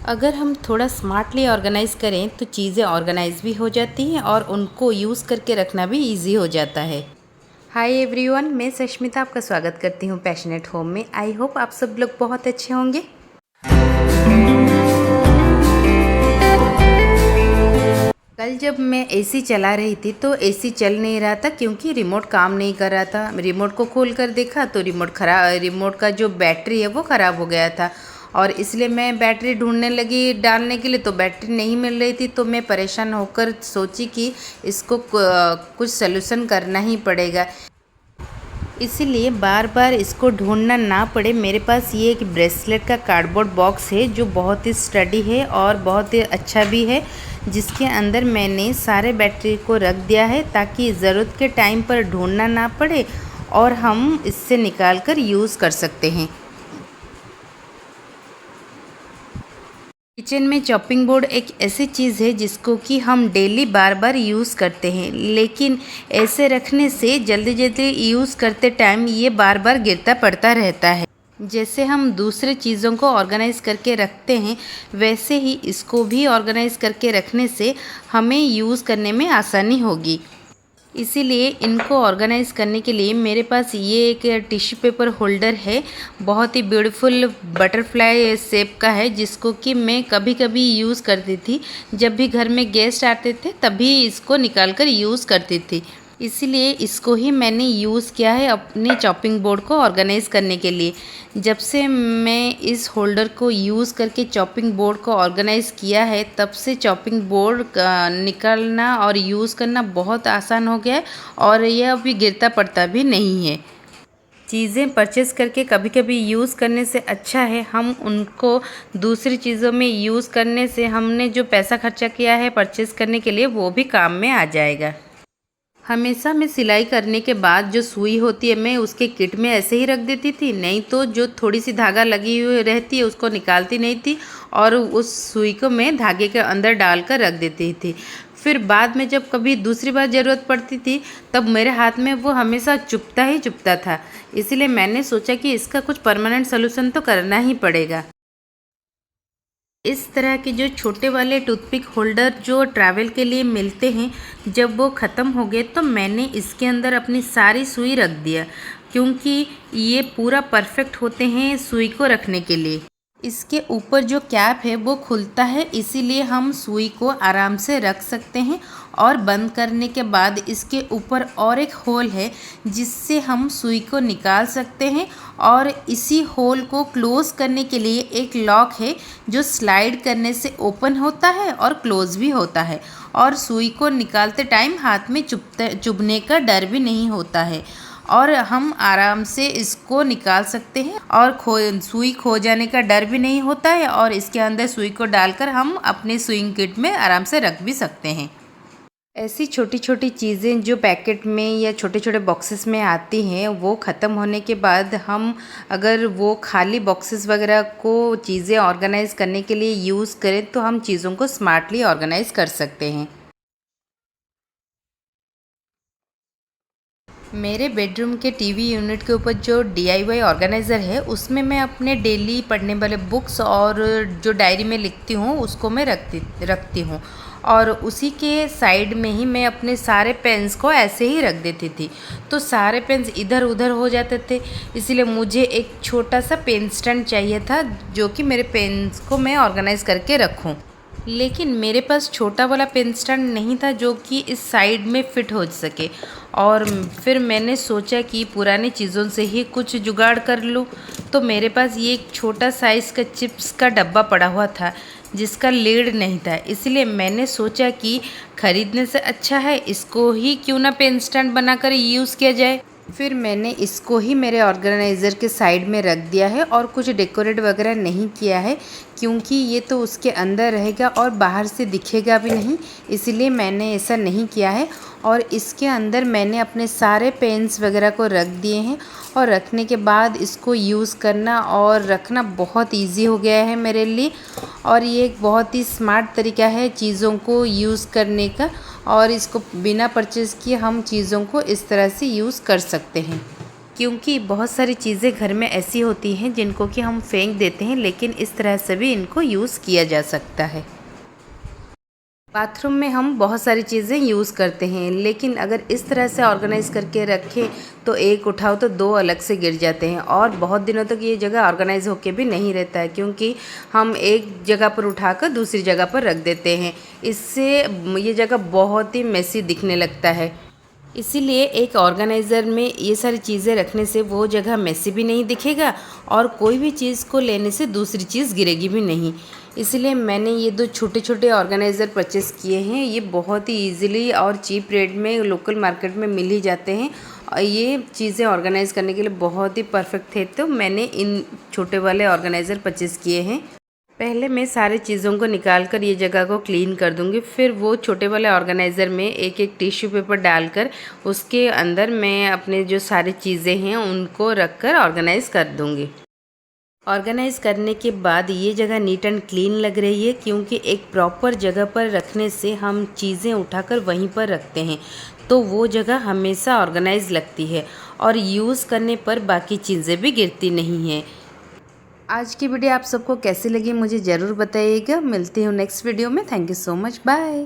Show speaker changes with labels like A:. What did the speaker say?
A: अगर हम थोड़ा स्मार्टली ऑर्गेनाइज़ करें तो चीज़ें ऑर्गेनाइज़ भी हो जाती हैं और उनको यूज़ करके रखना भी इजी हो जाता है। हाय एवरीवन, मैं सष्मिता आपका स्वागत करती हूँ पैशनेट होम में। आई होप आप सब लोग बहुत अच्छे होंगे। कल जब मैं एसी चला रही थी तो एसी चल नहीं रहा था क्योंकि रिमोट काम नहीं कर रहा था। रिमोट को खोल कर देखा तो रिमोट का जो बैटरी है वो ख़राब हो गया था और इसलिए मैं बैटरी ढूंढने लगी डालने के लिए, तो बैटरी नहीं मिल रही थी। तो मैं परेशान होकर सोची कि इसको कुछ सलूशन करना ही पड़ेगा, इसीलिए बार बार इसको ढूंढना ना पड़े मेरे पास ये एक ब्रेसलेट का कार्डबोर्ड बॉक्स है जो बहुत ही स्टडी है और बहुत ही अच्छा भी है, जिसके अंदर मैंने सारे बैटरी को रख दिया है ताकि ज़रूरत के टाइम पर ढूंढना ना पड़े और हम इससे निकाल कर यूज़ कर सकते हैं। किचन में चॉपिंग बोर्ड एक ऐसी चीज़ है जिसको कि हम डेली बार बार यूज़ करते हैं, लेकिन ऐसे रखने से जल्दी जल्दी यूज़ करते टाइम ये बार बार गिरता पड़ता रहता है। जैसे हम दूसरे चीज़ों को ऑर्गेनाइज़ करके रखते हैं वैसे ही इसको भी ऑर्गेनाइज़ करके रखने से हमें यूज़ करने में आसानी होगी। इसीलिए इनको ऑर्गेनाइज़ करने के लिए मेरे पास ये एक टिश्यू पेपर होल्डर है, बहुत ही ब्यूटीफुल बटरफ्लाई शेप का है, जिसको कि मैं कभी कभी यूज़ करती थी। जब भी घर में गेस्ट आते थे तभी इसको निकाल कर यूज़ करती थी। इसीलिए इसको ही मैंने यूज़ किया है अपने चॉपिंग बोर्ड को ऑर्गेनाइज़ करने के लिए। जब से मैं इस होल्डर को यूज़ करके चॉपिंग बोर्ड को ऑर्गेनाइज़ किया है तब से चॉपिंग बोर्ड निकालना और यूज़ करना बहुत आसान हो गया है और यह अभी गिरता पड़ता भी नहीं है। चीज़ें परचेज़ करके कभी कभी यूज़ करने से अच्छा है हम उनको दूसरी चीज़ों में यूज़ करने से हमने जो पैसा खर्चा किया है परचेज़ करने के लिए वो भी काम में आ जाएगा। हमेशा मैं सिलाई करने के बाद जो सुई होती है मैं उसके किट में ऐसे ही रख देती थी, नहीं तो जो थोड़ी सी धागा लगी हुई रहती है उसको निकालती नहीं थी और उस सुई को मैं धागे के अंदर डालकर रख देती थी। फिर बाद में जब कभी दूसरी बार ज़रूरत पड़ती थी तब मेरे हाथ में वो हमेशा चुभता ही चुभता था। इसलिए मैंने सोचा कि इसका कुछ परमानेंट सोल्यूशन तो करना ही पड़ेगा। इस तरह के जो छोटे वाले टूथपिक होल्डर जो ट्रैवल के लिए मिलते हैं, जब वो ख़त्म हो गए तो मैंने इसके अंदर अपनी सारी सुई रख दिया, क्योंकि ये पूरा परफेक्ट होते हैं सुई को रखने के लिए। इसके ऊपर जो कैप है वो खुलता है, इसीलिए हम सुई को आराम से रख सकते हैं। और बंद करने के बाद इसके ऊपर और एक होल है जिससे हम सुई को निकाल सकते हैं और इसी होल को क्लोज़ करने के लिए एक लॉक है जो स्लाइड करने से ओपन होता है और क्लोज़ भी होता है और सुई को निकालते टाइम हाथ में चुभने का डर भी नहीं होता है और हम आराम से इसको निकाल सकते हैं और सुई खो जाने का डर भी नहीं होता है और इसके अंदर सुई को डालकर हम अपने सुइंग किट में आराम से रख भी सकते हैं। ऐसी छोटी छोटी चीज़ें जो पैकेट में या छोटे छोटे बॉक्सेस में आती हैं वो ख़त्म होने के बाद हम अगर वो खाली बॉक्सेस वगैरह को चीज़ें ऑर्गेनाइज़ करने के लिए यूज़ करें तो हम चीज़ों को स्मार्टली ऑर्गेनाइज़ कर सकते हैं। मेरे बेडरूम के टीवी यूनिट के ऊपर जो DIY ऑर्गेनाइज़र है उसमें मैं अपने डेली पढ़ने वाले बुक्स और जो डायरी में लिखती हूँ उसको मैं रखती हूँ और उसी के साइड में ही मैं अपने सारे पेन्स को ऐसे ही रख देती थी, तो सारे पेन्स इधर उधर हो जाते थे। इसीलिए मुझे एक छोटा सा पेन स्टैंड चाहिए था जो कि मेरे पेन्स को मैं ऑर्गेनाइज़ करके रखूँ, लेकिन मेरे पास छोटा वाला पेन स्टैंड नहीं था जो कि इस साइड में फ़िट हो सके। और फिर मैंने सोचा कि पुरानी चीज़ों से ही कुछ जुगाड़ कर लूँ, तो मेरे पास ये एक छोटा साइज़ का चिप्स का डब्बा पड़ा हुआ था जिसका लीड नहीं था, इसलिए मैंने सोचा कि ख़रीदने से अच्छा है इसको ही क्यों ना पेन स्टैंड बनाकर यूज़ किया जाए। फिर मैंने इसको ही मेरे ऑर्गेनाइज़र के साइड में रख दिया है और कुछ डेकोरेट वगैरह नहीं किया है क्योंकि ये तो उसके अंदर रहेगा और बाहर से दिखेगा भी नहीं, इसीलिए मैंने ऐसा नहीं किया है। और इसके अंदर मैंने अपने सारे पेन्स वगैरह को रख दिए हैं और रखने के बाद इसको यूज़ करना और रखना बहुत इजी हो गया है मेरे लिए और ये एक बहुत ही स्मार्ट तरीका है चीज़ों को यूज़ करने का और इसको बिना परचेज़ किए हम चीज़ों को इस तरह से यूज़ कर सकते हैं। क्योंकि बहुत सारी चीज़ें घर में ऐसी होती हैं जिनको कि हम फेंक देते हैं, लेकिन इस तरह से भी इनको यूज़ किया जा सकता है। बाथरूम में हम बहुत सारी चीज़ें यूज़ करते हैं, लेकिन अगर इस तरह से ऑर्गेनाइज़ करके रखें तो एक उठाओ तो दो अलग से गिर जाते हैं और बहुत दिनों तक ये जगह ऑर्गेनाइज़ होके भी नहीं रहता है, क्योंकि हम एक जगह पर उठाकर दूसरी जगह पर रख देते हैं। इससे ये जगह बहुत ही मेसी दिखने लगता है। इसीलिए एक ऑर्गेनाइज़र में ये सारी चीज़ें रखने से वो जगह मेसी भी नहीं दिखेगा और कोई भी चीज़ को लेने से दूसरी चीज़ गिरेगी भी नहीं। इसलिए मैंने ये दो छोटे छोटे ऑर्गेनाइज़र परचेज़ किए हैं। ये बहुत ही ईज़िली और चीप रेट में लोकल मार्केट में मिल ही जाते हैं और ये चीज़ें ऑर्गेनाइज़ करने के लिए बहुत ही परफेक्ट थे, तो मैंने इन छोटे वाले ऑर्गेनाइज़र परचेज़ किए हैं। पहले मैं सारी चीज़ों को निकाल कर ये जगह को क्लीन कर दूंगी, फिर वो छोटे वाले ऑर्गेनाइज़र में एक एक टिश्यू पेपर डालकर उसके अंदर मैं अपने जो सारी चीज़ें हैं उनको रख कर ऑर्गेनाइज़ कर दूंगी। ऑर्गेनाइज़ करने के बाद ये जगह नीट एंड क्लीन लग रही है, क्योंकि एक प्रॉपर जगह पर रखने से हम चीज़ें उठाकर वहीं पर रखते हैं तो वो जगह हमेशा ऑर्गेनाइज़ लगती है और यूज़ करने पर बाकी चीज़ें भी गिरती नहीं हैं। आज की वीडियो आप सबको कैसी लगी मुझे ज़रूर बताइएगा। मिलती हूँ नेक्स्ट वीडियो में। Thank you so much, bye.